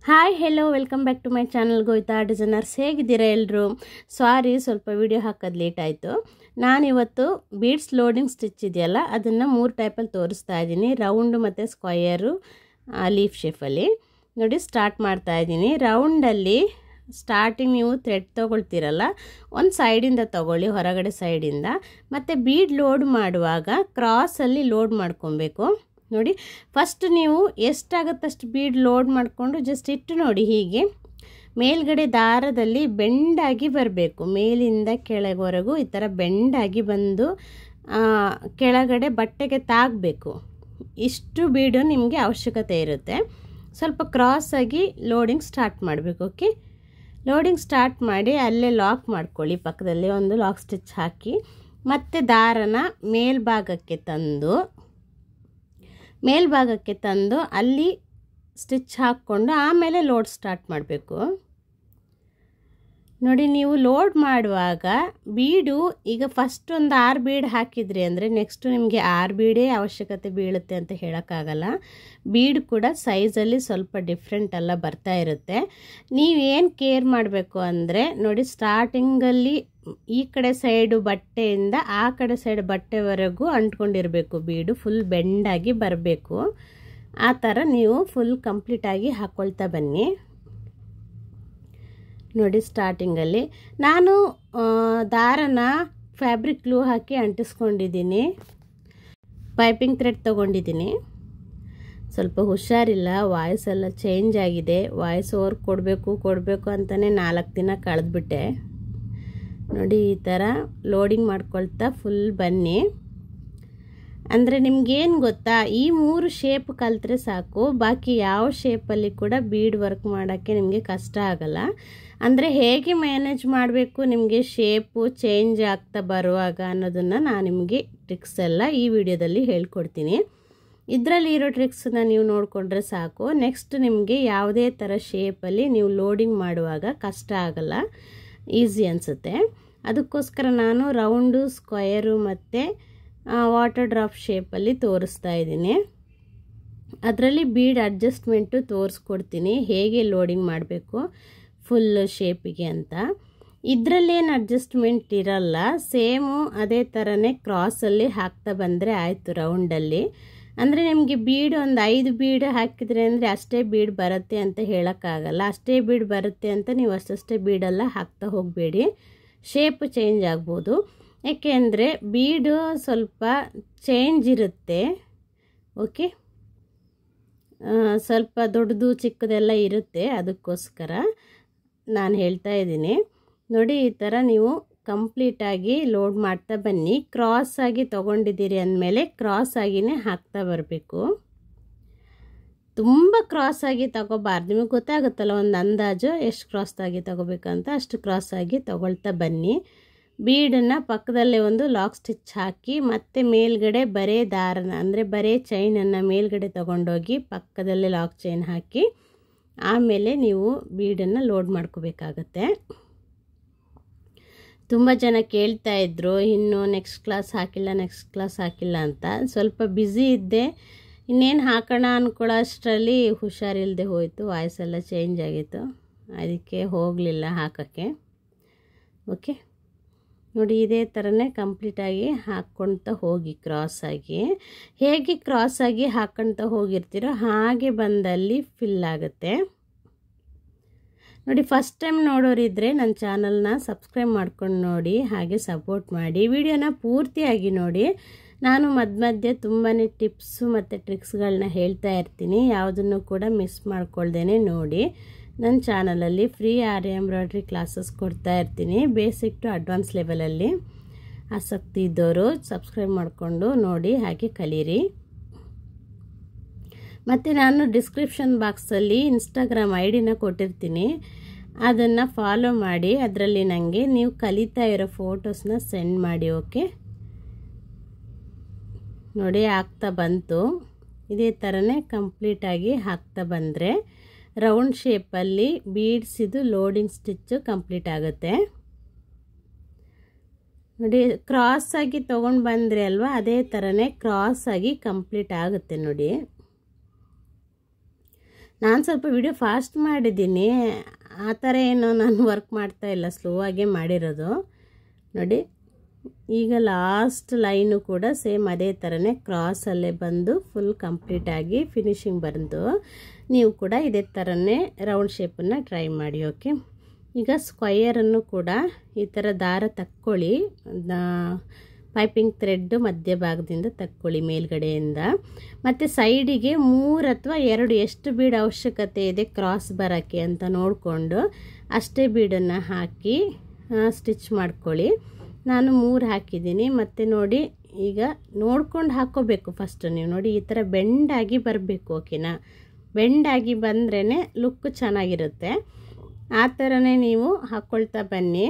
Hi hello welcome back to my channel Goyta designers. ಹೇಗಿದ್ದೀರಾ ಎಲ್ಲರೂ? ಸಾರಿ, ಸ್ವಲ್ಪ ವಿಡಿಯೋ ಹಾಕೋದು ಲೇಟ್ ಆಯಿತು. ನಾನಿವತ್ತು ಬೀಡ್ಸ್ ಲೋಡಿಂಗ್ ಸ್ಟಿಚ್ ಇದೆಯಲ್ಲ, ಅದನ್ನು 3 ಟೈಪಲ್ಲಿ ತೋರಿಸ್ತಾ ಇದ್ದೀನಿ. ರೌಂಡು ಮತ್ತು ಸ್ಕ್ವಯರು, ಲೀಫ್ ಶೇಪಲ್ಲಿ. ನೋಡಿ, ಸ್ಟಾರ್ಟ್ ಮಾಡ್ತಾ ಇದ್ದೀನಿ. ರೌಂಡಲ್ಲಿ ಸ್ಟಾರ್ಟಿಂಗ್ ನೀವು ಥ್ರೆಡ್ ತೊಗೊಳ್ತೀರಲ್ಲ, ಒಂದು ಸೈಡಿಂದ ತೊಗೊಳ್ಳಿ, ಹೊರಗಡೆ ಸೈಡಿಂದ. ಮತ್ತು ಬೀಡ್ ಲೋಡ್ ಮಾಡುವಾಗ ಕ್ರಾಸಲ್ಲಿ ಲೋಡ್ ಮಾಡ್ಕೊಬೇಕು. ನೋಡಿ, ಫಸ್ಟ್ ನೀವು ಎಷ್ಟಾಗುತ್ತಷ್ಟು ಬೀಡ್ ಲೋಡ್ ಮಾಡಿಕೊಂಡು ಜಸ್ಟ್ ಇಟ್ಟು ನೋಡಿ. ಹೀಗೆ ಮೇಲ್ಗಡೆ ದಾರದಲ್ಲಿ ಬೆಂಡಾಗಿ ಬರಬೇಕು, ಮೇಲಿಂದ ಕೆಳಗವರೆಗೂ ಈ ಥರ ಬೆಂಡಾಗಿ ಬಂದು ಕೆಳಗಡೆ ಬಟ್ಟೆಗೆ ತಾಗಬೇಕು. ಇಷ್ಟು ಬೀಡು ನಿಮಗೆ ಅವಶ್ಯಕತೆ ಇರುತ್ತೆ. ಸ್ವಲ್ಪ ಕ್ರಾಸಾಗಿ ಲೋಡಿಂಗ್ ಸ್ಟಾರ್ಟ್ ಮಾಡಬೇಕು. ಓಕೆ, ಲೋಡಿಂಗ್ ಸ್ಟಾರ್ಟ್ ಮಾಡಿ ಅಲ್ಲೇ ಲಾಕ್ ಮಾಡ್ಕೊಳ್ಳಿ. ಪಕ್ಕದಲ್ಲಿ ಒಂದು ಲಾಕ್ ಸ್ಟಿಚ್ ಹಾಕಿ ಮತ್ತು ದಾರನ ಮೇಲ್ಭಾಗಕ್ಕೆ ತಂದು ಅಲ್ಲಿ ಸ್ಟಿಚ್ ಹಾಕ್ಕೊಂಡು ಆಮೇಲೆ ಲೋಡ್ ಸ್ಟಾರ್ಟ್ ಮಾಡಬೇಕು. ನೋಡಿ, ನೀವು ಲೋಡ್ ಮಾಡುವಾಗ ಬೀಡು ಈಗ ಫಸ್ಟ್ ಒಂದು 6 ಬೀಡ್ ಹಾಕಿದ್ರಿ ಅಂದರೆ ನೆಕ್ಸ್ಟು ನಿಮಗೆ 6 ಬೀಡೇ ಅವಶ್ಯಕತೆ ಬೀಳುತ್ತೆ ಅಂತ ಹೇಳೋಕ್ಕಾಗಲ್ಲ. ಬೀಡ್ ಕೂಡ ಸೈಜಲ್ಲಿ ಸ್ವಲ್ಪ ಡಿಫ್ರೆಂಟ್ ಎಲ್ಲ ಬರ್ತಾ ಇರುತ್ತೆ. ನೀವೇನು ಕೇರ್ ಮಾಡಬೇಕು ಅಂದರೆ ನೋಡಿ, ಸ್ಟಾರ್ಟಿಂಗಲ್ಲಿ ಈ ಕಡೆ ಸೈಡು ಬಟ್ಟೆಯಿಂದ ಆ ಕಡೆ ಸೈಡ್ ಬಟ್ಟೆವರೆಗೂ ಅಂಟ್ಕೊಂಡಿರಬೇಕು. ಬೀಡು ಫುಲ್ ಬೆಂಡಾಗಿ ಬರಬೇಕು. ಆ ಥರ ನೀವು ಫುಲ್ ಕಂಪ್ಲೀಟಾಗಿ ಹಾಕ್ಕೊಳ್ತಾ ಬನ್ನಿ. ನೋಡಿ, ಸ್ಟಾರ್ಟಿಂಗಲ್ಲಿ ನಾನು ದಾರನ ಫ್ಯಾಬ್ರಿಕ್ ಗ್ಲೂ ಹಾಕಿ ಅಂಟಿಸ್ಕೊಂಡಿದ್ದೀನಿ. ಪೈಪಿಂಗ್ ಥ್ರೆಡ್ ತೊಗೊಂಡಿದ್ದೀನಿ. ಸ್ವಲ್ಪ ಹುಷಾರಿಲ್ಲ, ವಾಯ್ಸ್ ಎಲ್ಲ ಚೇಂಜ್ ಆಗಿದೆ. ವಾಯ್ಸ್ ಓವರ್ ಕೊಡಬೇಕು ಅಂತಲೇ 4 ದಿನ ಕಳೆದ್ಬಿಟ್ಟೆ. ನೋಡಿ, ಈ ಥರ ಲೋಡಿಂಗ್ ಮಾಡ್ಕೊಳ್ತಾ ಫುಲ್ ಬನ್ನಿ. ಅಂದರೆ ನಿಮ್ಗೇನು ಗೊತ್ತಾ, ಈ 3 ಶೇಪ್ ಕಲಿತ್ರೆ ಸಾಕು, ಬಾಕಿ ಯಾವ ಶೇಪಲ್ಲಿ ಕೂಡ ಬೀಡ್ ವರ್ಕ್ ಮಾಡೋಕ್ಕೆ ನಿಮಗೆ ಕಷ್ಟ ಆಗಲ್ಲ. ಅಂದರೆ ಹೇಗೆ ಮ್ಯಾನೇಜ್ ಮಾಡಬೇಕು, ನಿಮಗೆ ಶೇಪು ಚೇಂಜ್ ಆಗ್ತಾ ಬರುವಾಗ ಅನ್ನೋದನ್ನು ನಾನು ನಿಮಗೆ ಟ್ರಿಕ್ಸ್ ಎಲ್ಲ ಈ ವಿಡಿಯೋದಲ್ಲಿ ಹೇಳ್ಕೊಡ್ತೀನಿ. ಇದರಲ್ಲಿ ಇರೋ ಟ್ರಿಕ್ಸನ್ನ ನೀವು ನೋಡಿಕೊಂಡ್ರೆ ಸಾಕು. ನೆಕ್ಸ್ಟ್ ನಿಮಗೆ ಯಾವುದೇ ಥರ ಶೇಪಲ್ಲಿ ನೀವು ಲೋಡಿಂಗ್ ಮಾಡುವಾಗ ಕಷ್ಟ ಆಗಲ್ಲ, ಈಸಿ ಅನಿಸುತ್ತೆ. ಅದಕ್ಕೋಸ್ಕರ ನಾನು ರೌಂಡು, ಸ್ಕ್ವಯರು ಮತ್ತು ವಾಟರ್ ಡ್ರಾಪ್ ಶೇಪಲ್ಲಿ ತೋರಿಸ್ತಾ ಇದ್ದೀನಿ. ಅದರಲ್ಲಿ ಬೀಡ್ ಅಡ್ಜಸ್ಟ್ಮೆಂಟು ತೋರಿಸ್ಕೊಡ್ತೀನಿ, ಹೇಗೆ ಲೋಡಿಂಗ್ ಮಾಡಬೇಕು ಫುಲ್ ಶೇಪಿಗೆ ಅಂತ. ಇದರಲ್ಲೇನು ಅಡ್ಜಸ್ಟ್ಮೆಂಟ್ ಇರಲ್ಲ, ಸೇಮು ಅದೇ ಥರನೇ ಕ್ರಾಸಲ್ಲಿ ಹಾಕ್ತಾ ಬಂದರೆ ಆಯಿತು. ರೌಂಡಲ್ಲಿ ಅಂದರೆ ನಿಮಗೆ ಬೀಡ್ ಒಂದು 5 ಬೀಡ್ ಹಾಕಿದರೆ ಅಂದರೆ ಅಷ್ಟೇ ಬೀಡ್ ಬರುತ್ತೆ ಅಂತ ಹೇಳೋಕ್ಕಾಗಲ್ಲ. ಅಷ್ಟೇ ಬೀಡ್ ಬರುತ್ತೆ ಅಂತ ನೀವು ಅಷ್ಟೇ ಬೀಡೆಲ್ಲ ಹಾಕ್ತಾ ಹೋಗಬೇಡಿ, ಶೇಪು ಚೇಂಜ್ ಆಗ್ಬೋದು. ಏಕೆಂದರೆ ಬೀಡು ಸ್ವಲ್ಪ ಚೇಂಜ್ ಇರುತ್ತೆ. ಓಕೆ, ಸ್ವಲ್ಪ ದೊಡ್ಡದು ಚಿಕ್ಕದೆಲ್ಲ ಇರುತ್ತೆ, ಅದಕ್ಕೋಸ್ಕರ ನಾನು ಹೇಳ್ತಾ ಇದ್ದೀನಿ. ನೋಡಿ, ಈ ಥರ ನೀವು ಕಂಪ್ಲೀಟಾಗಿ ಲೋಡ್ ಮಾಡ್ತಾ ಬನ್ನಿ. ಕ್ರಾಸಾಗಿ ತೊಗೊಂಡಿದ್ದೀರಿ ಅಂದಮೇಲೆ ಕ್ರಾಸಾಗಿಯೇ ಹಾಕ್ತಾ ಬರಬೇಕು. ತುಂಬ ಕ್ರಾಸಾಗಿ ತಗೋಬಾರ್ದು. ನಿಮಗೆ ಗೊತ್ತಾಗುತ್ತಲ್ಲ ಒಂದು ಅಂದಾಜು ಎಷ್ಟು ಕ್ರಾಸಾಗಿ ತಗೋಬೇಕಂತ, ಅಷ್ಟು ಕ್ರಾಸಾಗಿ ತಗೊಳ್ತಾ ಬನ್ನಿ. ಬೀಡನ್ನು ಪಕ್ಕದಲ್ಲೇ ಒಂದು ಲಾಕ್ ಸ್ಟಿಚ್ ಹಾಕಿ ಮತ್ತು ಮೇಲ್ಗಡೆ ಬರೇ ದಾರನ ಅಂದರೆ ಬರೇ ಚೈನನ್ನು ಮೇಲ್ಗಡೆ ತೊಗೊಂಡೋಗಿ ಪಕ್ಕದಲ್ಲೇ ಲಾಕ್ ಚೈನ್ ಹಾಕಿ ಆಮೇಲೆ ನೀವು ಬೀಡನ್ನು ಲೋಡ್ ಮಾಡ್ಕೋಬೇಕಾಗತ್ತೆ. ತುಂಬ ಜನ ಕೇಳ್ತಾ ಇದ್ದರು, ಇನ್ನು ನೆಕ್ಸ್ಟ್ ಕ್ಲಾಸ್ ಹಾಕಿಲ್ಲ ಅಂತ. ಸ್ವಲ್ಪ ಬ್ಯುಸಿ ಇದ್ದೆ, ಇನ್ನೇನು ಹಾಕೋಣ ಅಂದ್ಕೊಳ್ಳೋ ಅಷ್ಟರಲ್ಲಿ ಹುಷಾರಿಲ್ಲದೆ ಹೋಯಿತು, ವಾಯ್ಸ್ ಎಲ್ಲ ಚೇಂಜ್ ಆಗಿತ್ತು, ಅದಕ್ಕೆ ಹೋಗಲಿಲ್ಲ ಹಾಕೋಕ್ಕೆ. ಓಕೆ, ನೋಡಿ, ಇದೇ ಥರನೇ ಕಂಪ್ಲೀಟಾಗಿ ಹಾಕ್ಕೊಳ್ತಾ ಹೋಗಿ ಕ್ರಾಸಾಗಿ. ಹೇಗೆ ಕ್ರಾಸಾಗಿ ಹಾಕ್ಕೊಳ್ತಾ ಹೋಗಿರ್ತೀರೋ ಹಾಗೆ ಬಂದಲ್ಲಿ ಫಿಲ್ ಆಗುತ್ತೆ. ನೋಡಿ, ಫಸ್ಟ್ ಟೈಮ್ ನೋಡೋರಿದ್ದರೆ ನನ್ನ ಚಾನಲ್ನ ಸಬ್ಸ್ಕ್ರೈಬ್ ಮಾಡ್ಕೊಂಡು ನೋಡಿ, ಹಾಗೆ ಸಪೋರ್ಟ್ ಮಾಡಿ. ವಿಡಿಯೋನ ಪೂರ್ತಿಯಾಗಿ ನೋಡಿ. ನಾನು ಮಧ್ಯೆ ತುಂಬಾ ಟಿಪ್ಸು ಮತ್ತು ಟ್ರಿಕ್ಸ್ಗಳನ್ನ ಹೇಳ್ತಾ ಇರ್ತೀನಿ, ಯಾವುದನ್ನು ಕೂಡ ಮಿಸ್ ಮಾಡ್ಕೊಳ್ದೇನೆ ನೋಡಿ. ನನ್ನ ಚಾನಲಲ್ಲಿ ಫ್ರೀ ಆರಿ ಎಂಬ್ರಾಯ್ಡ್ರಿ ಕ್ಲಾಸಸ್ ಕೊಡ್ತಾ ಇರ್ತೀನಿ, ಬೇಸಿಕ್ ಟು ಅಡ್ವಾನ್ಸ್ ಲೆವೆಲಲ್ಲಿ. ಆಸಕ್ತಿ ಇದ್ದವರು ಸಬ್ಸ್ಕ್ರೈಬ್ ಮಾಡಿಕೊಂಡು ನೋಡಿ, ಹಾಗೆ ಕಲೀರಿ. ಮತ್ತು ನಾನು ಡಿಸ್ಕ್ರಿಪ್ಷನ್ ಬಾಕ್ಸಲ್ಲಿ ಇನ್ಸ್ಟಾಗ್ರಾಮ್ ಐಡಿನ ಕೊಟ್ಟಿರ್ತೀನಿ, ಅದನ್ನು ಫಾಲೋ ಮಾಡಿ. ಅದರಲ್ಲಿ ನನಗೆ ನೀವು ಕಲಿತಾ ಇರೋ ಫೋಟೋಸ್ನ ಸೆಂಡ್ ಮಾಡಿ. ಓಕೆ, ನೋಡಿ, ಆಗ್ತಾ ಬಂತು. ಇದೇ ಥರನೇ ಕಂಪ್ಲೀಟಾಗಿ ಹಾಕ್ತಾ ಬಂದರೆ ರೌಂಡ್ ಶೇಪಲ್ಲಿ ಬೀಡ್ಸಿದು ಲೋಡಿಂಗ್ ಸ್ಟಿಚ್ಚು ಕಂಪ್ಲೀಟ್ ಆಗುತ್ತೆ. ನೋಡಿ, ಕ್ರಾಸಾಗಿ ತೊಗೊಂಡು ಬಂದರೆ ಅಲ್ವಾ, ಅದೇ ಥರನೇ ಕ್ರಾಸಾಗಿ ಕಂಪ್ಲೀಟ್ ಆಗುತ್ತೆ. ನೋಡಿ, ನಾನು ಸ್ವಲ್ಪ ವಿಡಿಯೋ ಫಾಸ್ಟ್ ಮಾಡಿದ್ದೀನಿ, ಆ ಥರ ಏನು ನಾನು ವರ್ಕ್ ಮಾಡ್ತಾ ಇಲ್ಲ, ಸ್ಲೋ ಆಗೇ ಮಾಡಿರೋದು ನೋಡಿ. ಈಗ ಲಾಸ್ಟ್ ಲೈನು ಕೂಡ ಸೇಮ್ ಅದೇ ಥರನೇ ಕ್ರಾಸಲ್ಲೇ ಬಂದು ಫುಲ್ ಕಂಪ್ಲೀಟಾಗಿ ಫಿನಿಶಿಂಗ್ ಬಂದು, ನೀವು ಕೂಡ ಇದೇ ಥರನೇ ರೌಂಡ್ ಶೇಪನ್ನು ಟ್ರೈ ಮಾಡಿ. ಓಕೆ, ಈಗ ಸ್ಕ್ವಯರನ್ನು ಕೂಡ ಈ ಥರ ದಾರ ತಕ್ಕೊಳ್ಳಿ, ಪೈಪಿಂಗ್ ಥ್ರೆಡ್ ಮಧ್ಯಭಾಗದಿಂದ ತಕ್ಕೊಳ್ಳಿ ಮೇಲ್ಗಡೆಯಿಂದ. ಮತ್ತು ಸೈಡಿಗೆ 3 ಅಥವಾ 2 ಎಷ್ಟು ಬೀಡ್ ಅವಶ್ಯಕತೆ ಇದೆ ಕ್ರಾಸ್ ಬರೋಕ್ಕೆ ಅಂತ ನೋಡಿಕೊಂಡು ಅಷ್ಟೇ ಬೀಡನ್ನು ಹಾಕಿ ಸ್ಟಿಚ್ ಮಾಡ್ಕೊಳ್ಳಿ. ನಾನು 3 ಹಾಕಿದ್ದೀನಿ. ಮತ್ತು ನೋಡಿ, ಈಗ ನೋಡ್ಕೊಂಡು ಹಾಕ್ಕೋಬೇಕು ಫಸ್ಟು ನೀವು ನೋಡಿ, ಈ ಥರ ಬೆಂಡಾಗಿ ಬರಬೇಕು. ಓಕೆನಾ, ಬೆಂಡಾಗಿ ಬಂದ್ರೇ ಲುಕ್ ಚೆನ್ನಾಗಿರುತ್ತೆ. ಆ ಥರನೇ ನೀವು ಹಾಕ್ಕೊಳ್ತಾ ಬನ್ನಿ.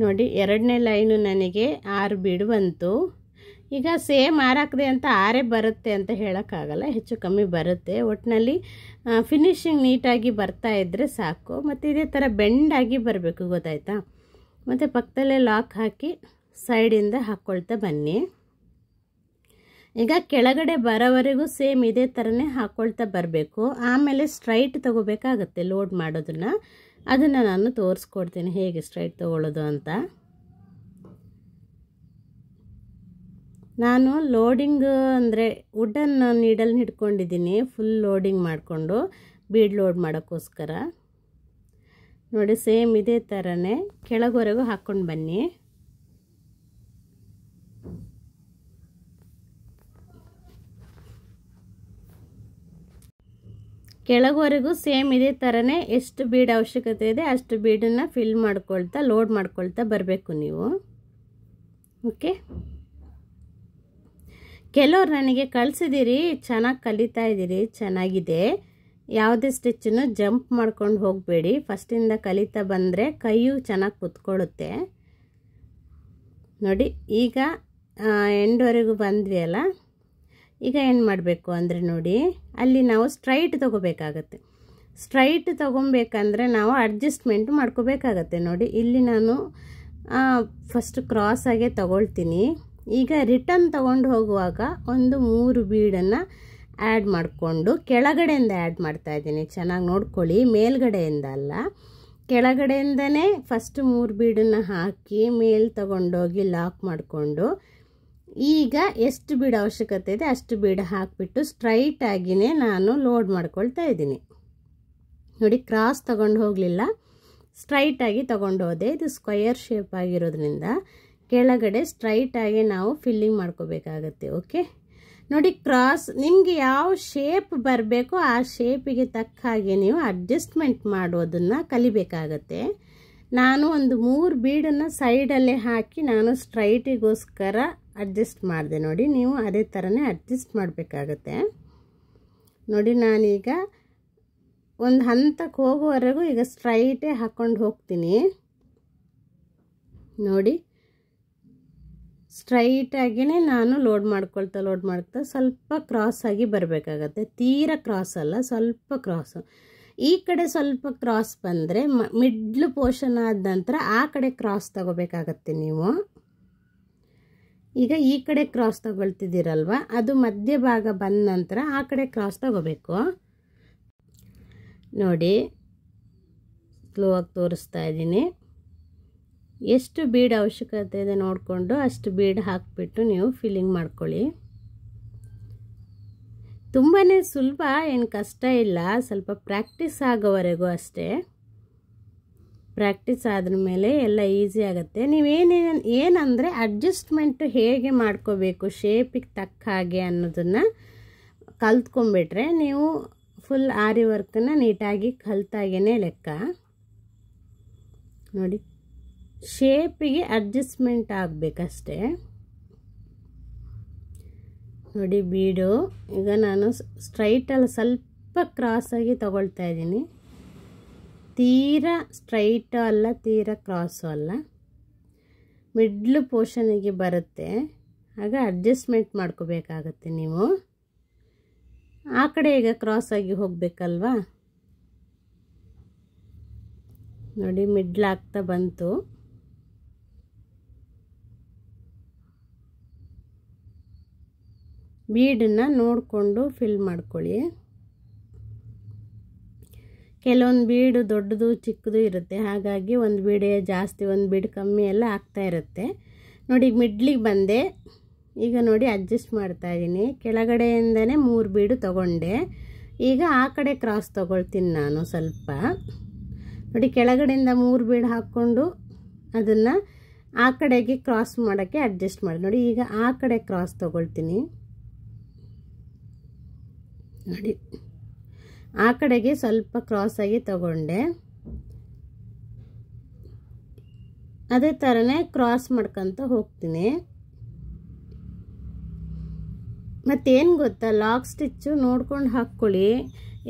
ನೋಡಿ, 2ನೇ ಲೈನು ನನಗೆ 6 ಬೀಡು ಬಂತು. ಈಗ ಸೇಮ್ 6 ಹಾಕಿದೆ ಅಂತ 6 ಬರುತ್ತೆ ಅಂತ ಹೇಳೋಕ್ಕಾಗಲ್ಲ, ಹೆಚ್ಚು ಕಮ್ಮಿ ಬರುತ್ತೆ. ಒಟ್ಟಿನಲ್ಲಿ ಫಿನಿಶಿಂಗ್ ನೀಟಾಗಿ ಬರ್ತಾ ಇದ್ದರೆ ಸಾಕು. ಮತ್ತು ಇದೇ ಥರ ಬೆಂಡಾಗಿ ಬರಬೇಕು, ಗೊತ್ತಾಯ್ತಾ. ಮತ್ತು ಪಕ್ಕದಲ್ಲೇ ಲಾಕ್ ಹಾಕಿ ಸೈಡಿಂದ ಹಾಕ್ಕೊಳ್ತಾ ಬನ್ನಿ. ಈಗ ಕೆಳಗಡೆ ಬರೋವರೆಗೂ ಸೇಮ್ ಇದೇ ಥರನೇ ಹಾಕ್ಕೊಳ್ತಾ ಬರಬೇಕು. ಆಮೇಲೆ ಸ್ಟ್ರೈಟ್ ತೊಗೋಬೇಕಾಗತ್ತೆ ಲೋಡ್ ಮಾಡೋದನ್ನು, ಅದನ್ನು ನಾನು ತೋರಿಸ್ಕೊಡ್ತೀನಿ ಹೇಗೆ ಸ್ಟ್ರೈಟ್ ತೊಗೊಳ್ಳೋದು ಅಂತ. ನಾನು ಲೋಡಿಂಗ್ ಅಂದರೆ ವುಡನ್ ನೀಡಲ್ನ ಹಿಡ್ಕೊಂಡಿದ್ದೀನಿ, ಫುಲ್ ಲೋಡಿಂಗ್ ಮಾಡಿಕೊಂಡು ಬೀಡ್ ಲೋಡ್ ಮಾಡೋಕ್ಕೋಸ್ಕರ. ನೋಡಿ, ಸೇಮ್ ಇದೇ ಥರನೇ ಕೆಳಗವರೆಗೂ ಹಾಕ್ಕೊಂಡು ಬನ್ನಿ. ಕೆಳಗವರೆಗೂ ಸೇಮ್ ಇದೇ ಥರನೇ ಎಷ್ಟು ಬೀಡ್ ಅವಶ್ಯಕತೆ ಇದೆ ಅಷ್ಟು ಬೀಡನ್ನು ಫಿಲ್ ಮಾಡ್ಕೊಳ್ತಾ ಲೋಡ್ ಮಾಡ್ಕೊಳ್ತಾ ಬರಬೇಕು ನೀವು. ಓಕೆ, ಕೆಲವ್ರು ನನಗೆ ಕಳಿಸಿದ್ದೀರಿ, ಚೆನ್ನಾಗಿ ಕಲಿತಾ ಇದ್ದೀರಿ, ಚೆನ್ನಾಗಿದೆ. ಯಾವುದೇ ಸ್ಟಿಚ್ಚನ್ನು ಜಂಪ್ ಮಾಡ್ಕೊಂಡು ಹೋಗಬೇಡಿ, ಫಸ್ಟಿಂದ ಕಲಿತಾ ಬಂದರೆ ಕೈಯು ಚೆನ್ನಾಗಿ ಕುತ್ಕೊಳ್ಳುತ್ತೆ. ನೋಡಿ, ಈಗ ಎಂಡ್ವರೆಗೂ ಬಂದ್ವಿ ಅಲ್ಲ. ಈಗ ಏನು ಮಾಡಬೇಕು ಅಂದರೆ ನೋಡಿ, ಅಲ್ಲಿ ನಾವು ಸ್ಟ್ರೈಟ್ ತೊಗೋಬೇಕಾಗತ್ತೆ. ಸ್ಟ್ರೈಟ್ ತೊಗೊಬೇಕಂದ್ರೆ ನಾವು ಅಡ್ಜಸ್ಟ್ಮೆಂಟ್ ಮಾಡ್ಕೋಬೇಕಾಗತ್ತೆ. ನೋಡಿ, ಇಲ್ಲಿ ನಾನು ಫಸ್ಟ್ ಕ್ರಾಸಾಗೆ ತೊಗೊಳ್ತೀನಿ. ಈಗ ರಿಟರ್ನ್ ತೊಗೊಂಡು ಹೋಗುವಾಗ ಒಂದು 3 ಬೀಡನ್ನು ಆ್ಯಡ್ ಮಾಡಿಕೊಂಡು ಕೆಳಗಡೆಯಿಂದ ಆ್ಯಡ್ ಮಾಡ್ತಾಯಿದ್ದೀನಿ. ಚೆನ್ನಾಗಿ ನೋಡ್ಕೊಳ್ಳಿ, ಮೇಲ್ಗಡೆಯಿಂದ ಅಲ್ಲ, ಕೆಳಗಡೆಯಿಂದನೇ ಫಸ್ಟ್ 3 ಬೀಡನ್ನು ಹಾಕಿ ಮೇಲೆ ತೊಗೊಂಡೋಗಿ ಲಾಕ್ ಮಾಡಿಕೊಂಡು ಈಗ ಎಷ್ಟು ಬೀಡ್ ಅವಶ್ಯಕತೆ ಇದೆ ಅಷ್ಟು ಬೀಡ್ ಹಾಕಿಬಿಟ್ಟು ಸ್ಟ್ರೈಟಾಗಿಯೇ ನಾನು ಲೋಡ್ ಮಾಡ್ಕೊಳ್ತಾ ಇದ್ದೀನಿ. ನೋಡಿ, ಕ್ರಾಸ್ ತೊಗೊಂಡು ಹೋಗಲಿಲ್ಲ, ಸ್ಟ್ರೈಟಾಗಿ ತೊಗೊಂಡು ಹೋದೆ. ಇದು ಸ್ಕ್ವಯರ್ ಶೇಪ್ ಆಗಿರೋದ್ರಿಂದ ಕೆಳಗಡೆ ಸ್ಟ್ರೈಟಾಗಿ ನಾವು ಫಿಲ್ಲಿಂಗ್ ಮಾಡ್ಕೋಬೇಕಾಗತ್ತೆ. ಓಕೆ, ನೋಡಿ, ಕ್ರಾಸ್ ನಿಮಗೆ ಯಾವ ಶೇಪ್ ಬರಬೇಕೋ ಆ ಶೇಪಿಗೆ ತಕ್ಕ ಹಾಗೆ ನೀವು ಅಡ್ಜಸ್ಟ್ಮೆಂಟ್ ಮಾಡೋದನ್ನು ಕಲಿಬೇಕಾಗತ್ತೆ. ನಾನು ಒಂದು 3 ಬೀಡನ್ನು ಸೈಡಲ್ಲೇ ಹಾಕಿ ನಾನು ಸ್ಟ್ರೈಟಿಗೋಸ್ಕರ ಅಡ್ಜಸ್ಟ್ ಮಾಡಿದೆ. ನೋಡಿ, ನೀವು ಅದೇ ಥರನೇ ಅಡ್ಜಸ್ಟ್ ಮಾಡಬೇಕಾಗತ್ತೆ. ನೋಡಿ, ನಾನೀಗ ಒಂದು ಹಂತಕ್ಕೆ ಹೋಗೋವರೆಗೂ ಈಗ ಸ್ಟ್ರೈಟೇ ಹಾಕ್ಕೊಂಡು ಹೋಗ್ತೀನಿ. ನೋಡಿ, ಸ್ಟ್ರೈಟಾಗಿಯೇ ನಾನು ಲೋಡ್ ಮಾಡ್ಕೊಳ್ತಾ ಸ್ವಲ್ಪ ಕ್ರಾಸಾಗಿ ಬರಬೇಕಾಗತ್ತೆ. ತೀರಾ ಕ್ರಾಸ್ ಅಲ್ಲ, ಸ್ವಲ್ಪ ಕ್ರಾಸು. ಈ ಕಡೆ ಸ್ವಲ್ಪ ಕ್ರಾಸ್ ಬಂದರೆ ಮಿಡ್ಲ್ ಪೋರ್ಷನ್ ಆದ ನಂತರ ಆ ಕಡೆ ಕ್ರಾಸ್ ತಗೋಬೇಕಾಗತ್ತೆ ನೀವು. ಈಗ ಈ ಕಡೆ ಕ್ರಾಸ್ ತಗೊಳ್ತಿದ್ದೀರಲ್ವ, ಅದು ಮಧ್ಯಭಾಗ ಬಂದ ನಂತರ ಆ ಕಡೆ ಕ್ರಾಸ್ ತಗೋಬೇಕು. ನೋಡಿ, ಸ್ಲೋ ಆಗಿ ತೋರಿಸ್ತಾ ಇದ್ದೀನಿ. ಎಷ್ಟು ಬೀಡ್ ಅವಶ್ಯಕತೆ ಇದೆ ನೋಡಿಕೊಂಡು ಅಷ್ಟು ಬೀಡ್ ಹಾಕಿಬಿಟ್ಟು ನೀವು ಫಿಲ್ಲಿಂಗ್ ಮಾಡ್ಕೊಳ್ಳಿ. ತುಂಬಾ ಸುಲಭ, ಏನು ಕಷ್ಟ ಇಲ್ಲ. ಸ್ವಲ್ಪ ಪ್ರಾಕ್ಟೀಸ್ ಆಗೋವರೆಗೂ ಅಷ್ಟೇ. ಪ್ರಾಕ್ಟೀಸ್ ಆದ್ರ ಮೇಲೆ ಎಲ್ಲ ಈಸಿ ಆಗುತ್ತೆ. ಏನಂದರೆ ಅಡ್ಜಸ್ಟ್ಮೆಂಟ್ ಹೇಗೆ ಮಾಡ್ಕೋಬೇಕು ಶೇಪಿಗೆ ತಕ್ಕ ಹಾಗೆ ಅನ್ನೋದನ್ನು ಕಲ್ತ್ಕೊಂಡ್ಬಿಟ್ರೆ ನೀವು ಫುಲ್ ಆರಿ ವರ್ಕನ್ನು ನೀಟಾಗಿ ಕಲ್ತಾಗೇ ಲೆಕ್ಕ. ನೋಡಿ, ಶೇಪಿಗೆ ಅಡ್ಜಸ್ಟ್ಮೆಂಟ್ ಆಗಬೇಕಷ್ಟೇ. ನೋಡಿ, ಬೀಡು ಈಗ ನಾನು ಸ್ಟ್ರೈಟಲ್ಲಿ ಸ್ವಲ್ಪ ಕ್ರಾಸಾಗಿ ತಗೊಳ್ತಾ ಇದ್ದೀನಿ. ತೀರಾ ಸ್ಟ್ರೈಟು ಅಲ್ಲ, ತೀರಾ ಕ್ರಾಸು ಅಲ್ಲ, ಮಿಡ್ಲ್ ಪೋರ್ಷನಿಗೆ ಬರುತ್ತೆ. ಆಗ ಅಡ್ಜಸ್ಟ್ಮೆಂಟ್ ಮಾಡ್ಕೋಬೇಕಾಗತ್ತೆ ನೀವು. ಆ ಕಡೆ ಈಗ ಕ್ರಾಸಾಗಿ ಹೋಗಬೇಕಲ್ವಾ. ನೋಡಿ, ಮಿಡ್ಲ್ ಆಗ್ತಾ ಬಂತು. ಬೀಡನ್ನು ನೋಡಿಕೊಂಡು ಫಿಲ್ ಮಾಡ್ಕೊಳ್ಳಿ. ಕೆಲವೊಂದು ಬೀಡು ದೊಡ್ಡದು ಚಿಕ್ಕದು ಇರುತ್ತೆ, ಹಾಗಾಗಿ ಒಂದು ಬೀಡೆ ಜಾಸ್ತಿ ಒಂದು ಬೀಡು ಕಮ್ಮಿ ಎಲ್ಲ ಆಗ್ತಾ ಇರುತ್ತೆ. ನೋಡಿ ಈಗ ಮಿಡ್ಲಿಗೆ ಬಂದೆ. ಈಗ ನೋಡಿ ಅಡ್ಜಸ್ಟ್ ಮಾಡ್ತಾ ಇದ್ದೀನಿ. ಕೆಳಗಡೆಯಿಂದನೇ 3 ಬೀಡು ತಗೊಂಡೆ. ಈಗ ಆ ಕಡೆ ಕ್ರಾಸ್ ತಗೊಳ್ತೀನಿ ನಾನು ಸ್ವಲ್ಪ. ನೋಡಿ ಕೆಳಗಡೆಯಿಂದ 3 ಬೀಡು ಹಾಕ್ಕೊಂಡು ಅದನ್ನು ಆ ಕಡೆಗೆ ಕ್ರಾಸ್ ಮಾಡೋಕ್ಕೆ ಅಡ್ಜಸ್ಟ್ ಮಾಡಿ. ನೋಡಿ ಈಗ ಆ ಕಡೆ ಕ್ರಾಸ್ ತಗೊಳ್ತೀನಿ. ನೋಡಿ ಆ ಕಡೆಗೆ ಸ್ವಲ್ಪ ಕ್ರಾಸಾಗಿ ತಗೊಂಡೆ. ಅದೇ ಥರನೇ ಕ್ರಾಸ್ ಮಾಡ್ಕೊತ ಹೋಗ್ತೀನಿ. ಮತ್ತೇನು ಗೊತ್ತಾ, ಲಾಕ್ ಸ್ಟಿಚ್ಚು ನೋಡ್ಕೊಂಡು ಹಾಕ್ಕೊಳ್ಳಿ,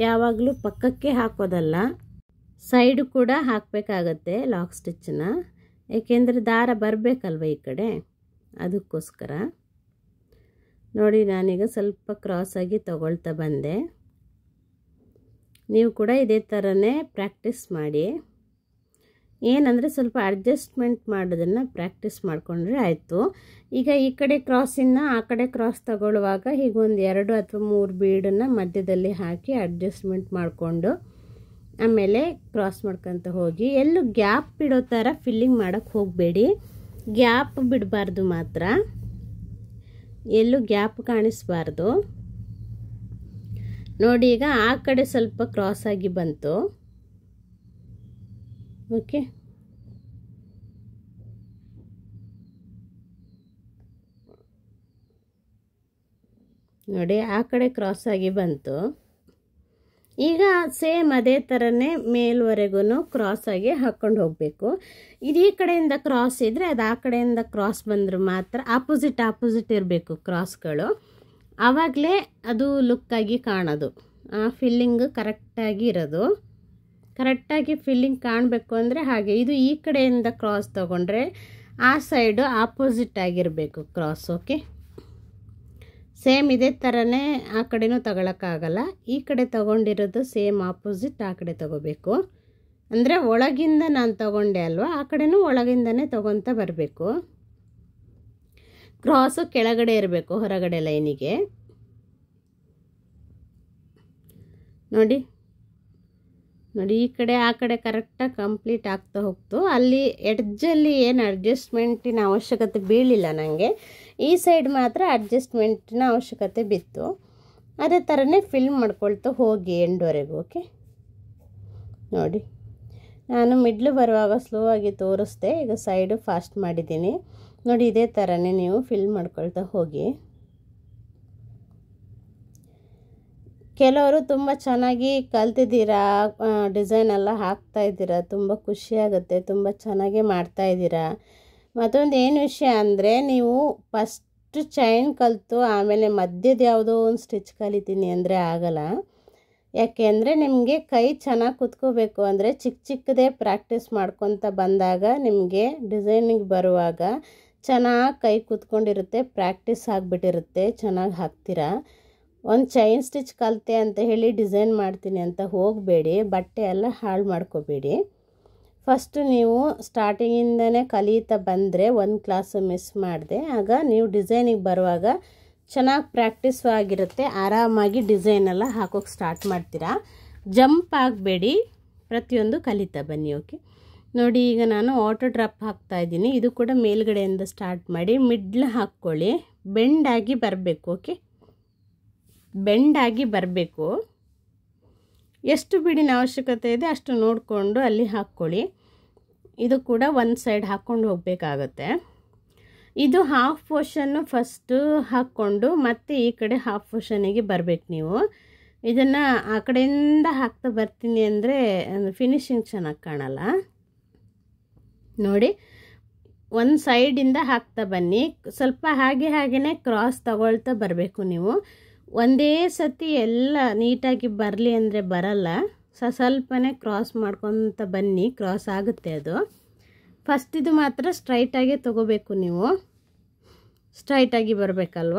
ಯಾವಾಗಲೂ ಪಕ್ಕಕ್ಕೆ ಹಾಕೋದಲ್ಲ, ಸೈಡು ಕೂಡ ಹಾಕಬೇಕಾಗತ್ತೆ ಲಾಕ್ ಸ್ಟಿಚ್ಚನ್ನ. ಏಕೆಂದರೆ ದಾರ ಬರಬೇಕಲ್ವ ಈ ಕಡೆ, ಅದಕ್ಕೋಸ್ಕರ. ನೋಡಿ ನಾನೀಗ ಸ್ವಲ್ಪ ಕ್ರಾಸಾಗಿ ತಗೊಳ್ತಾ ಬಂದೆ. ನೀವು ಕೂಡ ಇದೇ ಥರನೇ ಪ್ರಾಕ್ಟೀಸ್ ಮಾಡಿ. ಏನಂದರೆ ಸ್ವಲ್ಪ ಅಡ್ಜಸ್ಟ್ಮೆಂಟ್ ಮಾಡೋದನ್ನು ಪ್ರಾಕ್ಟೀಸ್ ಮಾಡಿಕೊಂಡ್ರೆ ಆಯಿತು. ಈಗ ಈ ಕಡೆ ಕ್ರಾಸಿಂದ ಆ ಕಡೆ ಕ್ರಾಸ್ ತಗೊಳ್ಳುವಾಗ ಹೀಗೊಂದು 2 ಅಥವಾ 3 ಬೀಡನ್ನು ಮಧ್ಯದಲ್ಲಿ ಹಾಕಿ ಅಡ್ಜಸ್ಟ್ಮೆಂಟ್ ಮಾಡಿಕೊಂಡು ಆಮೇಲೆ ಕ್ರಾಸ್ ಮಾಡ್ಕೊತ ಹೋಗಿ. ಎಲ್ಲೂ ಗ್ಯಾಪ್ ಬಿಡೋ ಥರ ಫಿಲ್ಲಿಂಗ್ ಮಾಡೋಕ್ಕೆ ಹೋಗಬೇಡಿ. ಗ್ಯಾಪ್ ಬಿಡಬಾರ್ದು ಮಾತ್ರ, ಎಲ್ಲೂ ಗ್ಯಾಪ್ ಕಾಣಿಸ್ಬಾರ್ದು. ನೋಡಿ ಈಗ ಆ ಕಡೆ ಸ್ವಲ್ಪ ಕ್ರಾಸ್ ಆಗಿ ಬಂತು. ಓಕೆ, ನೋಡಿ ಆ ಕಡೆ ಕ್ರಾಸ್ ಆಗಿ ಬಂತು. ಈಗ ಸೇಮ್ ಅದೇ ಥರನೇ ಮೇಲ್ವರೆಗೂ ಕ್ರಾಸ್ ಆಗಿ ಹಾಕ್ಕೊಂಡು ಹೋಗಬೇಕು. ಇದು ಈ ಕಡೆಯಿಂದ ಕ್ರಾಸ್ ಇದ್ದರೆ ಅದು ಆ ಕಡೆಯಿಂದ ಕ್ರಾಸ್ ಬಂದರೆ ಮಾತ್ರ ಆಪೋಸಿಟ್ ಇರಬೇಕು ಕ್ರಾಸ್ಗಳು. ಆವಾಗಲೇ ಅದು ಲುಕ್ಕಾಗಿ ಕಾಣೋದು, ಫಿಲ್ಲಿಂಗ್ ಕರೆಕ್ಟಾಗಿ ಇರೋದು. ಕರೆಕ್ಟಾಗಿ ಫಿಲ್ಲಿಂಗ್ ಕಾಣಬೇಕು ಅಂದರೆ ಹಾಗೆ. ಇದು ಈ ಕಡೆಯಿಂದ ಕ್ರಾಸ್ ತೊಗೊಂಡ್ರೆ ಆ ಸೈಡು ಆಪೋಸಿಟ್ ಆಗಿರಬೇಕು ಕ್ರಾಸ್. ಓಕೆ, ಸೇಮ್ ಇದೇ ಥರನೇ ಆ ಕಡೆನೂ ತಗೊಳಕ್ಕಾಗಲ್ಲ. ಈ ಕಡೆ ತಗೊಂಡಿರೋದು ಸೇಮ್ ಆಪೋಸಿಟ್ ಆ ಕಡೆ ತಗೋಬೇಕು. ಅಂದರೆ ಒಳಗಿಂದ ನಾನು ತಗೊಂಡೆ ಅಲ್ವಾ, ಆ ಕಡೆನೂ ಒಳಗಿಂದನೇ ತಗೊತ ಬರಬೇಕು. ಕ್ರಾಸು ಕೆಳಗಡೆ ಇರಬೇಕು, ಹೊರಗಡೆ ಲೈನಿಗೆ. ನೋಡಿ ನೋಡಿ ಈ ಕಡೆ ಆ ಕಡೆ ಕರೆಕ್ಟಾಗಿ ಕಂಪ್ಲೀಟ್ ಆಗ್ತಾ ಹೋಗ್ತು. ಅಲ್ಲಿ ಎಡ್ಜಲ್ಲಿ ಏನು ಅಡ್ಜಸ್ಟ್ಮೆಂಟಿನ ಅವಶ್ಯಕತೆ ಬೀಳಿಲ್ಲ ನನಗೆ. ಈ ಸೈಡ್ ಮಾತ್ರ ಅಡ್ಜಸ್ಟ್ಮೆಂಟಿನ ಅವಶ್ಯಕತೆ ಬಿತ್ತು. ಅದೇ ಥರನೇ ಫಿಲ್ ಮಾಡ್ಕೊಳ್ತಾ ಹೋಗಿ ಎಂಡ್ವರೆಗೂ. ಓಕೆ, ನೋಡಿ ನಾನು ಮಿಡ್ಲು ಬರುವಾಗ ಸ್ಲೋ ಆಗಿ ತೋರಿಸ್ದೆ, ಈಗ ಸೈಡು ಫಾಸ್ಟ್ ಮಾಡಿದ್ದೀನಿ. ನೋಡಿ ಇದೇ ಥರನೇ ನೀವು ಫಿಲ್ ಮಾಡ್ಕೊಳ್ತಾ ಹೋಗಿ. ಕೆಲವರು ತುಂಬ ಚೆನ್ನಾಗಿ ಕಲ್ತಿದ್ದೀರಾ, ಡಿಸೈನ್ ಎಲ್ಲ ಹಾಕ್ತಾಯಿದ್ದೀರಾ, ತುಂಬ ಖುಷಿಯಾಗುತ್ತೆ, ತುಂಬ ಚೆನ್ನಾಗೇ ಮಾಡ್ತಾಯಿದ್ದೀರಾ. ಮತ್ತೊಂದು ಏನು ವಿಷಯ ಅಂದರೆ, ನೀವು ಫಸ್ಟ್ ಚೈನ್ ಕಲಿತು ಆಮೇಲೆ ಮಧ್ಯದ ಯಾವುದೋ ಒಂದು ಸ್ಟಿಚ್ ಕಲಿತೀನಿ ಅಂದರೆ ಆಗಲ್ಲ. ಯಾಕೆ ಅಂದರೆ ನಿಮಗೆ ಕೈ ಚೆನ್ನಾಗಿ ಕುತ್ಕೋಬೇಕು ಅಂದರೆ ಚಿಕ್ಕದೇ ಪ್ರಾಕ್ಟೀಸ್ ಮಾಡ್ಕೊತ ಬಂದಾಗ ನಿಮಗೆ ಡಿಸೈನಿಗೆ ಬರುವಾಗ ಚೆನ್ನಾಗಿ ಕೈ ಕುತ್ಕೊಂಡಿರುತ್ತೆ, ಪ್ರಾಕ್ಟೀಸ್ ಆಗಿಬಿಟ್ಟಿರುತ್ತೆ, ಚೆನ್ನಾಗಿ ಹಾಕ್ತೀರಾ. ಒಂದು ಚೈನ್ ಸ್ಟಿಚ್ ಕಲಿತೆ ಅಂತ ಹೇಳಿ ಡಿಸೈನ್ ಮಾಡ್ತೀನಿ ಅಂತ ಹೋಗಬೇಡಿ, ಬಟ್ಟೆ ಎಲ್ಲ ಹಾಳು ಮಾಡ್ಕೋಬೇಡಿ. ಫಸ್ಟು ನೀವು ಸ್ಟಾರ್ಟಿಂಗಿಂದನೇ ಕಲಿತಾ ಬಂದರೆ ಒಂದು ಕ್ಲಾಸು ಮಿಸ್ ಮಾಡಿದೆ, ಆಗ ನೀವು ಡಿಸೈನಿಗೆ ಬರುವಾಗ ಚೆನ್ನಾಗಿ ಪ್ರಾಕ್ಟೀಸು ಆಗಿರುತ್ತೆ, ಆರಾಮಾಗಿ ಡಿಸೈನೆಲ್ಲ ಹಾಕೋಕ್ಕೆ ಸ್ಟಾರ್ಟ್ ಮಾಡ್ತೀರಾ. ಜಂಪ್ ಆಗಬೇಡಿ, ಪ್ರತಿಯೊಂದು ಕಲಿತಾ ಬನ್ನಿ. ಓಕೆ, ನೋಡಿ ಈಗ ನಾನು ವಾಟರ್ ಡ್ರಾಪ್ ಹಾಕ್ತಾಯಿದ್ದೀನಿ. ಇದು ಕೂಡ ಮೇಲ್ಗಡೆಯಿಂದ ಸ್ಟಾರ್ಟ್ ಮಾಡಿ ಮಿಡ್ಲ್ ಹಾಕ್ಕೊಳ್ಳಿ, ಬೆಂಡಾಗಿ ಬರಬೇಕು. ಓಕೆ, ಬೆಂಡಾಗಿ ಬರಬೇಕು. ಎಷ್ಟು ಬೀಡಿನ ಅವಶ್ಯಕತೆ ಇದೆ ಅಷ್ಟು ನೋಡಿಕೊಂಡು ಅಲ್ಲಿ ಹಾಕ್ಕೊಳ್ಳಿ. ಇದು ಕೂಡ ಒಂದು ಸೈಡ್ ಹಾಕ್ಕೊಂಡು ಹೋಗಬೇಕಾಗತ್ತೆ. ಇದು ಹಾಫ್ ಪೋರ್ಷನ್ನು ಫಸ್ಟು ಹಾಕ್ಕೊಂಡು ಮತ್ತೆ ಈ ಕಡೆ ಹಾಫ್ ಪೋರ್ಷನಿಗೆ ಬರಬೇಕು. ನೀವು ಇದನ್ನು ಆ ಕಡೆಯಿಂದ ಹಾಕ್ತಾ ಬರ್ತೀನಿ ಅಂದರೆ ಫಿನಿಶಿಂಗ್ ಚೆನ್ನಾಗಿ ಕಾಣಲ್ಲ. ನೋಡಿ ಒಂದು ಸೈಡಿಂದ ಹಾಕ್ತಾ ಬನ್ನಿ, ಸ್ವಲ್ಪ ಹಾಗೇ ಕ್ರಾಸ್ ತಗೊಳ್ತಾ ಬರಬೇಕು. ನೀವು ಒಂದೇ ಸತಿ ಎಲ್ಲ ನೀಟಾಗಿ ಬರಲಿ ಅಂದರೆ ಬರಲ್ಲ, ಸ್ವಲ್ಪನೇ ಕ್ರಾಸ್ ಮಾಡ್ಕೊತ ಬನ್ನಿ, ಕ್ರಾಸ್ ಆಗುತ್ತೆ ಅದು. ಫಸ್ಟ್ ಇದು ಮಾತ್ರ ಸ್ಟ್ರೈಟಾಗಿ ತೊಗೋಬೇಕು, ನೀವು ಸ್ಟ್ರೈಟಾಗಿ ಬರಬೇಕಲ್ವ.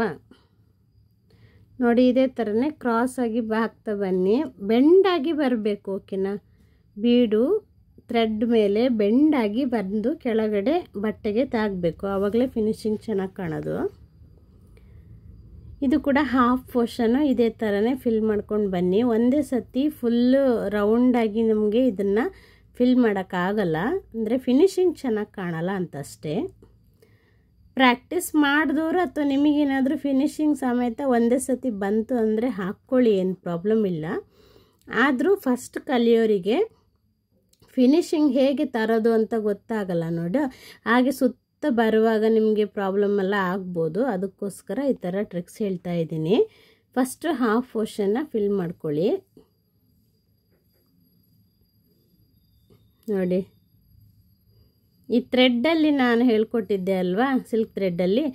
ನೋಡಿ ಇದೇ ಥರನೇ ಕ್ರಾಸಾಗಿ ಹಾಕ್ತಾ ಬನ್ನಿ, ಬೆಂಡಾಗಿ ಬರಬೇಕು. ಓಕೆನಾ, ಬೀಡು ಥ್ರೆಡ್ ಮೇಲೆ ಬೆಂಡಾಗಿ ಬಂದು ಕೆಳಗಡೆ ಬಟ್ಟೆಗೆ ತಾಗಬೇಕು, ಆವಾಗಲೇ ಫಿನಿಶಿಂಗ್ ಚೆನ್ನಾಗಿ ಕಾಣೋದು. ಇದು ಕೂಡ ಹಾಫ್ ಪೋರ್ಷನ್ನು ಇದೇ ಥರನೇ ಫಿಲ್ ಮಾಡ್ಕೊಂಡು ಬನ್ನಿ. ಒಂದೇ ಸತಿ ಫುಲ್ಲು ರೌಂಡಾಗಿ ನಮಗೆ ಇದನ್ನು ಫಿಲ್ ಮಾಡೋಕ್ಕಾಗಲ್ಲ, ಅಂದರೆ ಫಿನಿಶಿಂಗ್ ಚೆನ್ನಾಗಿ ಕಾಣಲ್ಲ ಅಂತಷ್ಟೇ. ಪ್ರಾಕ್ಟೀಸ್ ಮಾಡಿದವರು ಅಥವಾ ನಿಮಗೇನಾದರೂ ಫಿನಿಶಿಂಗ್ ಸಮೇತ ಒಂದೇ ಸತಿ ಬಂತು ಅಂದರೆ ಹಾಕ್ಕೊಳ್ಳಿ, ಏನು ಪ್ರಾಬ್ಲಮ್ ಇಲ್ಲ. ಆದರೂ ಫಸ್ಟ್ ಕಲಿಯೋರಿಗೆ ಫಿನಿಶಿಂಗ್ ಹೇಗೆ ತರೋದು ಅಂತ ಗೊತ್ತಾಗಲ್ಲ ನೋಡಿ, ಹಾಗೆ ಸುತ್ತ ಬರುವಾಗ ನಿಮಗೆ ಪ್ರಾಬ್ಲಮ್ ಎಲ್ಲ ಆಗ್ಬೋದು. ಅದಕ್ಕೋಸ್ಕರ ಈ ಥರ ಟ್ರಿಕ್ಸ್ ಹೇಳ್ತಾ ಇದ್ದೀನಿ. ಫಸ್ಟು ಹಾಫ್ ಪೋರ್ಷನ್ನ ಫಿಲ್ ಮಾಡ್ಕೊಳ್ಳಿ. ನೋಡಿ, ಈ ಥ್ರೆಡ್ಡಲ್ಲಿ ನಾನು ಹೇಳ್ಕೊಟ್ಟಿದ್ದೆ ಅಲ್ವಾ, ಸಿಲ್ಕ್ ಥ್ರೆಡ್ಡಲ್ಲಿ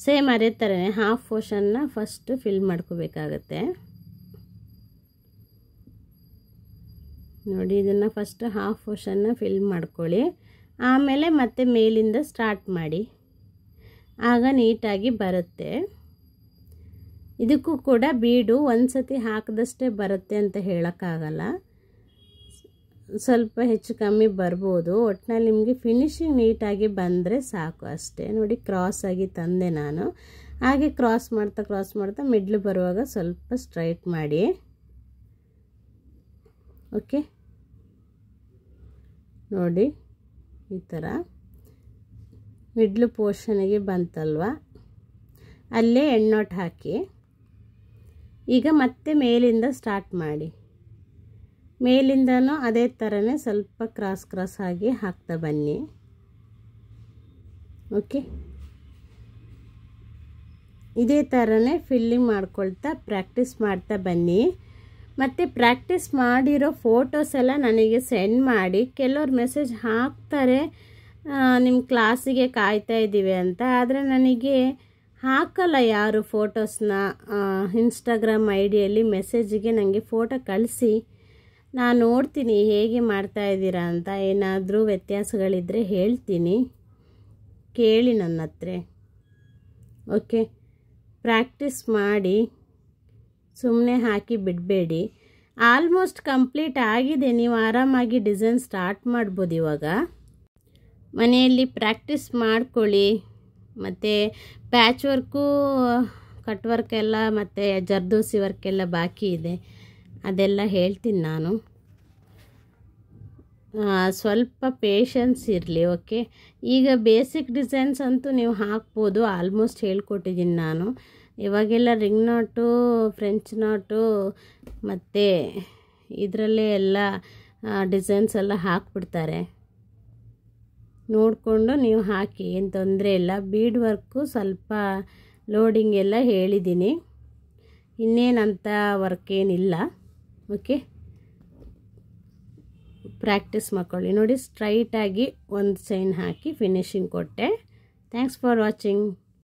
ಸೇಮ್ ಅದೇ ಥರನೇ ಹಾಫ್ ಪೋರ್ಷನ್ನ ಫಸ್ಟು ಫಿಲ್ ಮಾಡ್ಕೋಬೇಕಾಗತ್ತೆ. ನೋಡಿ, ಇದನ್ನು ಫಸ್ಟ್ ಹಾಫ್ ಪೋರ್ಷನ್ನ ಫಿಲ್ ಮಾಡ್ಕೊಳ್ಳಿ. ಆಮೇಲೆ ಮತ್ತೆ ಮೇಲಿಂದ ಸ್ಟಾರ್ಟ್ ಮಾಡಿ, ಆಗ ನೀಟಾಗಿ ಬರುತ್ತೆ. ಇದಕ್ಕೂ ಕೂಡ ಬೀಡು ಒಂದು ಸತಿ ಹಾಕಿದಷ್ಟೇ ಬರುತ್ತೆ ಅಂತ ಹೇಳೋಕ್ಕಾಗಲ್ಲ, ಸ್ವಲ್ಪ ಹೆಚ್ಚು ಕಮ್ಮಿ ಬರ್ಬೋದು. ಒಟ್ಟಿನಲ್ಲಿ ನಿಮಗೆ ಫಿನಿಶಿಂಗ್ ನೀಟಾಗಿ ಬಂದರೆ ಸಾಕು ಅಷ್ಟೇ. ನೋಡಿ, ಕ್ರಾಸಾಗಿ ತಂದೆ ನಾನು, ಹಾಗೆ ಕ್ರಾಸ್ ಮಾಡ್ತಾ ಮಿಡ್ಲು ಬರುವಾಗ ಸ್ವಲ್ಪ ಸ್ಟ್ರೈಟ್ ಮಾಡಿ. ಓಕೆ, ನೋಡಿ ಈ ಥರ ಮಿಡ್ಲು ಪೋರ್ಷನಿಗೆ ಬಂತಲ್ವ, ಅಲ್ಲೇ ಎಣ್ಣೊಟ್ಟು ಹಾಕಿ. ಈಗ ಮತ್ತೆ ಮೇಲಿಂದ ಸ್ಟಾರ್ಟ್ ಮಾಡಿ. ಮೇಲಿಂದನೂ ಅದೇ ಥರನೇ ಸ್ವಲ್ಪ ಕ್ರಾಸ್ ಆಗಿ ಹಾಕ್ತಾ ಬನ್ನಿ. ಓಕೆ, ಇದೇ ಥರನೇ ಫಿಲ್ಲಿಂಗ್ ಮಾಡ್ಕೊಳ್ತಾ ಪ್ರಾಕ್ಟೀಸ್ ಮಾಡ್ತಾ ಬನ್ನಿ. ಮತ್ತು ಪ್ರಾಕ್ಟೀಸ್ ಮಾಡಿರೋ ಫೋಟೋಸ್ ಎಲ್ಲ ನನಗೆ ಸೆಂಡ್ ಮಾಡಿ. ಕೆಲವ್ರು ಮೆಸೇಜ್ ಹಾಕ್ತಾರೆ, ನಿಮ್ಮ ಕ್ಲಾಸಿಗೆ ಕಾಯ್ತಾ ಇದ್ದೀವಿ ಅಂತ, ಆದರೆ ನನಗೆ ಹಾಕಲ್ಲ ಯಾರು ಫೋಟೋಸ್ನ. ಇನ್ಸ್ಟಾಗ್ರಾಮ್ ಐಡಿಯಲ್ಲಿ ಮೆಸೇಜಿಗೆ ನನಗೆ ಫೋಟೋ ಕಳಿಸಿ, ನಾನು ನೋಡ್ತೀನಿ ಹೇಗೆ ಮಾಡ್ತಾಯಿದ್ದೀರಾ ಅಂತ. ಏನಾದರೂ ವ್ಯತ್ಯಾಸಗಳಿದ್ದರೆ ಹೇಳ್ತೀನಿ, ಕೇಳಿ ನನ್ನ ಹತ್ರ. ಓಕೆ, ಪ್ರಾಕ್ಟೀಸ್ ಮಾಡಿ, ಸುಮ್ಮನೆ ಹಾಕಿ ಬಿಡಬೇಡಿ. ಆಲ್ಮೋಸ್ಟ್ ಕಂಪ್ಲೀಟ್ ಆಗಿದೆ, ನೀವು ಆರಾಮಾಗಿ ಡಿಸೈನ್ ಸ್ಟಾರ್ಟ್ ಮಾಡ್ಬೋದು. ಇವಾಗ ಮನೆಯಲ್ಲಿ ಪ್ರಾಕ್ಟೀಸ್ ಮಾಡ್ಕೊಳ್ಳಿ. ಮತ್ತು ಪ್ಯಾಚ್ ವರ್ಕು, ಕಟ್ ವರ್ಕ್ ಎಲ್ಲ ಮತ್ತು ಜರ್ದೋಸಿ ವರ್ಕ್ ಎಲ್ಲ ಬಾಕಿ ಇದೆ, ಅದೆಲ್ಲ ಹೇಳ್ತೀನಿ ನಾನು. ಸ್ವಲ್ಪ ಪೇಷನ್ಸ್ ಇರಲಿ. ಓಕೆ, ಈಗ ಬೇಸಿಕ್ ಡಿಸೈನ್ಸ್ ಅಂತೂ ನೀವು ಹಾಕ್ಬೋದು, ಆಲ್ಮೋಸ್ಟ್ ಹೇಳ್ಕೊಟ್ಟಿದ್ದೀನಿ ನಾನು. ಇವಾಗೆಲ್ಲ ರಿಂಗ್ ನಾಟು, ಫ್ರೆಂಚ್ ನಾಟು ಮತ್ತು ಇದರಲ್ಲೇ ಎಲ್ಲ ಡಿಸೈನ್ಸ್ ಎಲ್ಲ ಹಾಕ್ಬಿಡ್ತಾರೆ. ನೋಡಿಕೊಂಡು ನೀವು ಹಾಕಿ, ಏನು ತೊಂದರೆ ಇಲ್ಲ. ಬೀಡ್ ವರ್ಕು ಸ್ವಲ್ಪ ಲೋಡಿಂಗ್ ಎಲ್ಲ ಹೇಳಿದ್ದೀನಿ, ಇನ್ನೇನಂತ ವರ್ಕ್ ಏನಿಲ್ಲ. ಓಕೆ, ಪ್ರಾಕ್ಟೀಸ್ ಮಾಡ್ಕೊಳ್ಳಿ. ನೋಡಿ, ಸ್ಟ್ರೈಟಾಗಿ ಒಂದು ಚೈನ್ ಹಾಕಿ ಫಿನಿಶಿಂಗ್ ಕೊಟ್ಟೆ. Thanks for watching.